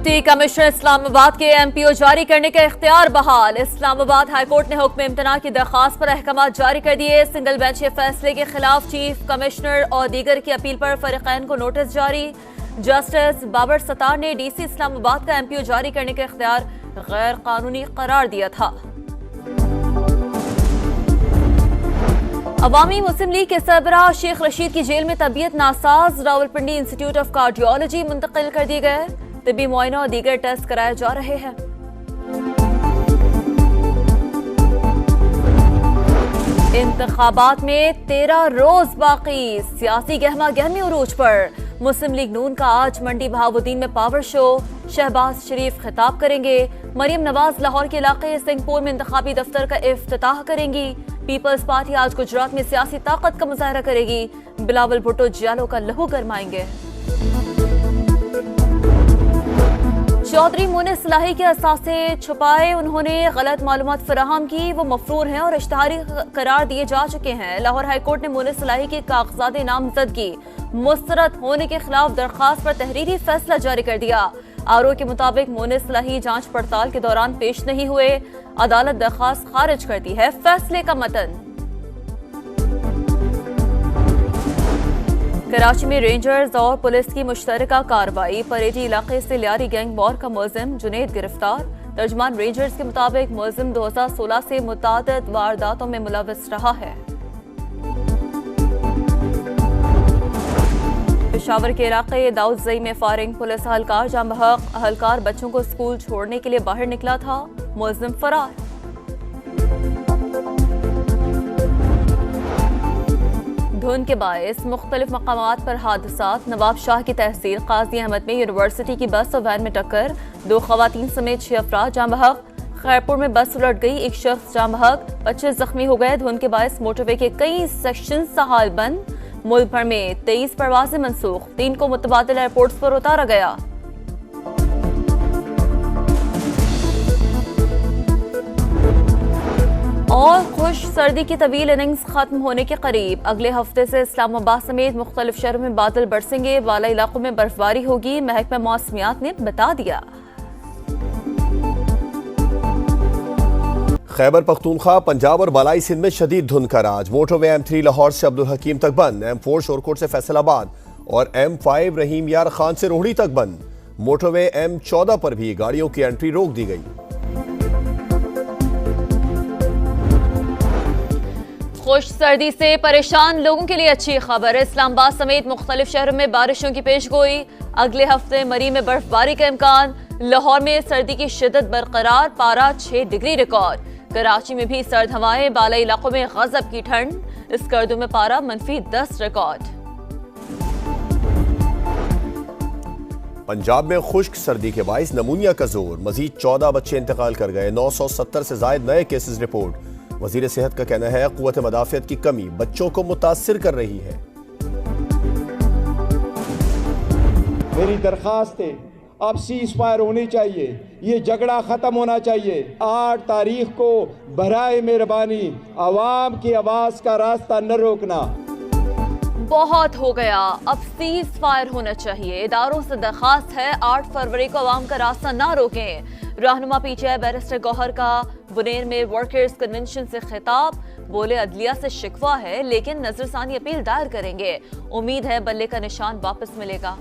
Deputy commissioner Islamabad के MPO जारी करने का इख्तियार बहाल। इस्लामाबाद हाईकोर्ट ने हुक्म इम्तना की दरखास्त पर अहकाम जारी कर दिए। सिंगल बेंच के फैसले के खिलाफ चीफ कमिश्नर और दीगर की अपील पर फरीकैन को नोटिस जारी। जस्टिस बाबर सत्तार ने डीसी इस्लामाबाद का एमपीओ जारी करने का इख्तियार गैर कानूनी करार दिया था। अवामी मुस्लिम लीग के सरबराह शेख रशीद की जेल में तबीयत NASA's, Rawalpindi institute of cardiology मुंतकिल कर दिए गए। तिब्बी मुआयना और दीगर टेस्ट कराए जा रहे हैं। इंतखाबात में 13 रोज बाकी, सियासी गहमा गहमी उरूज पर। मुस्लिम लीग नून का आज मंडी बहाउद्दीन में पावर शो, शहबाज शरीफ खिताब करेंगे। मरियम नवाज लाहौर के इलाके सिंहपुर में इंतखाबी दफ्तर का इफ्तिताह करेंगी। पीपल्स पार्टी आज गुजरात में सियासी ताकत का मुजाहरा करेगी। बिलावल भुट्टो जियालो का लहू गरमाएंगे। चौधरी मुनिस इलाही के असासे छुपाए, उन्होंने गलत मालूमात फराहम की, वो मफरूर हैं और इश्तहारी करार दिए जा चुके हैं। लाहौर हाईकोर्ट ने मुनिस इलाही के कागजात नामजदगी मुस्तरद होने के खिलाफ दरखास्त पर तहरीरी फैसला जारी कर दिया। आरओ के मुताबिक मुनिस इलाही जांच पड़ताल के दौरान पेश नहीं हुए। अदालत दरखास्त खारिज करती है। फैसले का मतन। कराची में रेंजर्स और पुलिस की मुश्तरका कार्रवाई, परेटी इलाके से लियारी गैंग वॉर का मुलजिम जुनैद गिरफ्तार। तर्जमान रेंजर्स के मुताबिक मुलजिम 2016 से मुतादिद वारदातों में मुलव्वस रहा है। पेशावर के इलाके दाऊदजई में फायरिंग, पुलिस अहलकार जाम बहक, अहलकार बच्चों को स्कूल छोड़ने के लिए बाहर निकला था, मुलजिम फरार। धुंध के बायस मुख्तलिफ मकामात पर हादसात, नवाब शाह की तहसील काजी अहमद में यूनिवर्सिटी की बस और वैन में टक्कर, 2 खवातीन समेत 6 अफराद जाम बहक। खैरपुर में बस उलट गई, 1 शख्स जाम बहक, 25 जख्मी हो गए। धुंध के बायस मोटरवे के कई सेक्शन सहाल बंद। मुल्क भर में 23 परवाजें मनसूख, 3 को मुतबादिल एयरपोर्ट्स पर उतारा गया। और खुश सर्दी की तवील इनिंग्स खत्म होने के करीब। अगले हफ्ते से इस्लामाबाद समेत मुख्तलिफ शहरों में बादल बरसेंगे, वाला इलाकों में बर्फबारी होगी, महकमा मौसमियात ने बता दिया। खैबर पख्तूनख्वा, पंजाब और बालाई सिंध में शदीद धुंध का राज। मोटरवे M3 लाहौर से अब्दुल हकीम तक बंद, M4 शोरकोट से फैसलाबाद और M5 रहीम यार खान से रोहड़ी तक बंद। मोटरवे M14 पर भी गाड़ियों की एंट्री रोक दी गई। खुश सर्दी से परेशान लोगों के लिए अच्छी खबर। इस्लामाबाद समेत मुख्तलिफ शहरों में बारिशों की पेशगोई। अगले हफ्ते मरी में बर्फबारी का इम्कान। लाहौर में सर्दी की शिद्दत बरकरार, पारा 6 डिग्री रिकॉर्ड। कराची में भी सर्द हवाएं, बालाई इलाकों में गजब की ठंड। स्कर्दू में पारा -10 रिकॉर्ड। पंजाब में खुश्क सर्दी के बाइस नमूनिया का जोर, मजीद 14 बच्चे इंतकाल कर गए। 970 से जायद नए केसेस रिपोर्ट। वजीर सेहत का कहना है कुव्वत मदाफियत की कमी बच्चों को मुतासिर कर रही है। मेरी दरखास्त है, अब सीज फायर होनी चाहिए, ये झगड़ा खत्म होना चाहिए। 8 तारीख को बराए मेहरबानी आवाम की आवाज का रास्ता न रोकना। बहुत हो गया, अब सीज फायर होना चाहिए। इदारों से दरखास्त है 8 फरवरी को आवाम का रास्ता ना रोकें। रहनुमा पीछे बैरिस्टर गौहर का बुनेर में वर्कर्स कन्वेंशन से खिताब, बोले अदलिया से शिकवा है लेकिन नजरसानी अपील दायर करेंगे। उम्मीद है बल्ले का निशान वापस मिलेगा।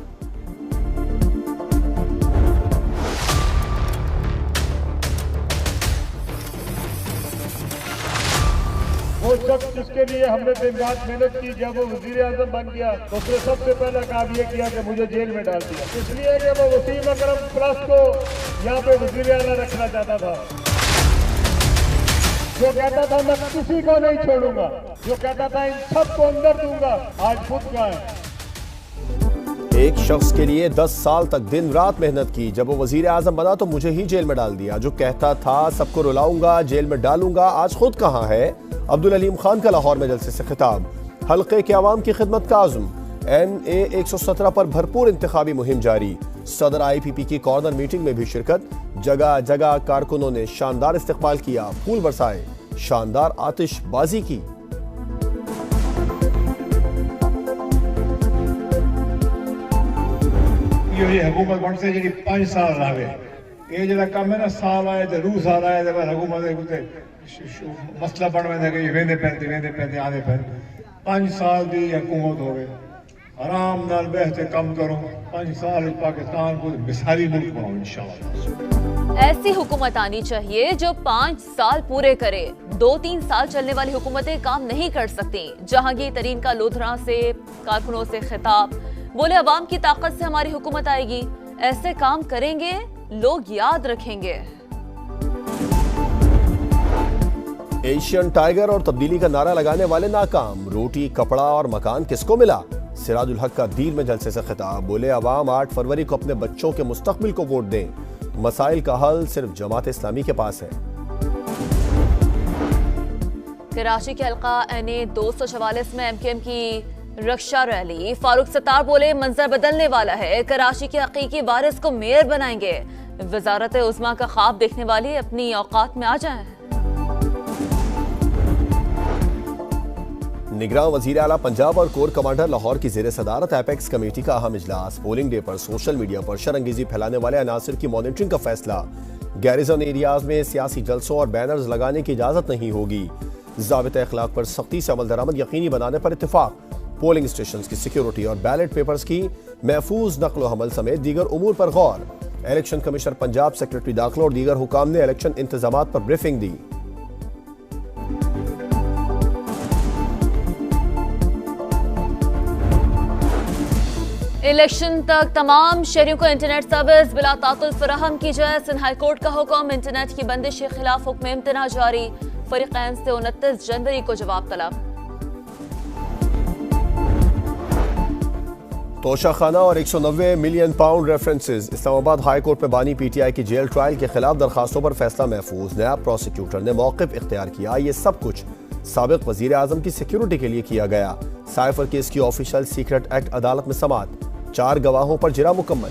वो शख्स जिसके लिए हमने दिन रात मेहनत की, जब वो वजीर आजम बन गया तो उसने सबसे पहला काम ये किया कि मुझे जेल में डाल दिया, इसलिए कि वो वसीम अकरम प्लस को यहाँ पे वजीर आला रखना चाहता था। जो कहता था मैं किसी को नहीं छोड़ूंगा, जो कहता था इन सबको अंदर दूंगा, आज खुद का है। एक शख्स के लिए 10 साल तक दिन रात मेहनत की, जब वो वजीर आजम बना तो मुझे ही जेल में डाल दिया। जो कहता था सबको रुलाऊंगा, जेल में डालूंगा, आज खुद कहाँ है। अब्दुल अलीम खान का लाहौर में जलसे से खिताब, हल्के के अवाम की खिदमत का आज़म। NA 117 पर भरपूर इंतखाबी मुहिम जारी। सदर IPP की कॉर्नर मीटिंग में भी शिरकत। जगह जगह कारकुनों ने शानदार इस्तकबाल किया, फूल बरसाए, शानदार आतिशबाजी की। ये हुकूमत बनते जी 5 साल रहे ये जरा कम है ना साल आए तो रूह साल आए तो हुकूमत मसला बन वेंदा कि वेंदे पैंदे आने पे 5 साल की हुकूमत हो गए आराम नाल बैठते कम करो 5 साल पाकिस्तान को मिसाली मुल्क बनाओ इंशाल्लाह। ऐसी हुकूमत आनी चाहिए जो 5 साल पूरे करे। 2-3 साल चलने वाली हुकूमतें काम नहीं कर सकती। जहांगीर तरीन का लोधरा से कारकुनों से खिताब, बोले अवाम की ताकत से हमारी हुकूमत आएगी, ऐसे काम करेंगे लोग याद रखेंगे। एशियन टाइगर और तब्दीली का नारा लगाने वाले नाकाम, रोटी कपड़ा और मकान किसको मिला? सिराजुल हक का दीर में जलसे से खिताब, बोले अवाम 8 फरवरी को अपने बच्चों के मुस्तकबिल को वोट दें, मसाइल का हल सिर्फ जमात इस्लामी के पास है। कराची के हल्का NA 244 में MKM की रक्षा रैली, फारूक सत्तार बोले मंजर बदलने वाला है, कराची के हकीकी वारिस को मेयर बनाएंगे, वजारत उज़्मा का ख्वाब देखने वाले अपनी औकात में आ जाएं। निगरान वजीर आला पंजाब और कोर कमांडर लाहौर की जेर सदारत एपेक्स कमेटी का अहम इजलास, पोलिंग डे पर सोशल मीडिया पर शरंगेजी फैलाने वाले अनासर की मॉनिटरिंग का फैसला, गैरिजन एरियाज में सियासी जलसों और बैनर्स लगाने की इजाजत नहीं होगी, ज़ाबिता अखलाक पर सख्ती से अमल दरामद यकीनी बनाने पर इत्तेफाक, पोलिंग स्टेशन की सिक्योरिटी और बैलेट पेपर्स की महफूज नकलो हमल समेत दीगर उमूर पर गौर, इलेक्शन कमिश्नर पंजाब, सेक्रेटरी दाखिला और दीगर हुकाम ने इलेक्शन इंतजामात पर ब्रीफिंग दी। इलेक्शन तक तमाम शहरियों को इंटरनेट सर्विस बिला तातुल फराहम की जाए, सिंध हाई कोर्ट का हुक्म, इंटरनेट की बंदिश के खिलाफ हुक्म इम्तना जारी, फरीकैन से 29 जनवरी को जवाब तलब। तोशाखाना और 190 million pound references, Islamabad high court में बानी PTI की जेल ट्रायल के खिलाफ दरखास्तों पर फैसला महफूज, नायब प्रोसिक्यूटर ने मौक़िफ़ इख्तियार किया, ये सब कुछ साबिक वजीर आजम की सिक्योरिटी के लिए किया गया। साइफर केस की ऑफिशियल सीक्रेट एक्ट अदालत में समाअत, 4 गवाहों पर जिरा मुकम्मल।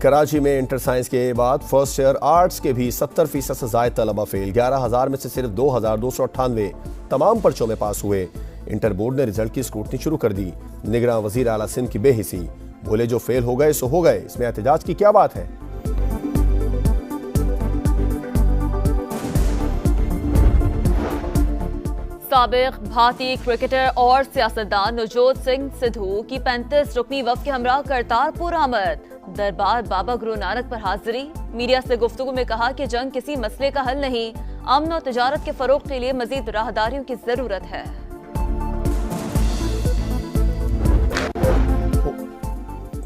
कराची में इंटर साइंस के बाद फर्स्ट ईयर आर्ट्स के भी 70% से ज्यादा तलबा फेल, 11,000 में से सिर्फ 2,298 तमाम पर्चों में पास हुए। इंटर बोर्ड ने रिजल्ट की स्क्रूटनी शुरू कर दी, निगरान वजीर आला सिंध की बेहिसी, बोले जो फेल हो गए सो हो गए, इसमें एहतजाज की क्या बात है। साबिक भारतीय क्रिकेटर और सियासतदान नवजोत सिंह सिद्धू की 35 रुकनी वफ़द के हमरा करतारपुर आमद, दरबार बाबा गुरु नानक पर हाजिरी, मीडिया से गुफ्तगू में कहा कि जंग किसी मसले का हल नहीं, अमन और तिजारत के फरोग के लिए मजीद राहदारियों की जरूरत है।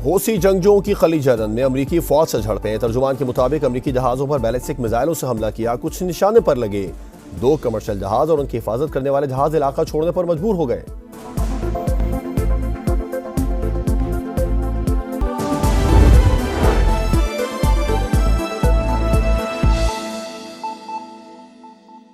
हौसी जंगजुओं की खलीज अदन में अमरीकी फौज से झड़पें, तर्जुमान के मुताबिक अमरीकी जहाजों पर बैलिस्टिक मिसाइलों से हमला किया, कुछ निशाने पर लगे, 2 कमर्शियल जहाज और उनकी हिफाजत करने वाले जहाज इलाका छोड़ने पर मजबूर हो गए।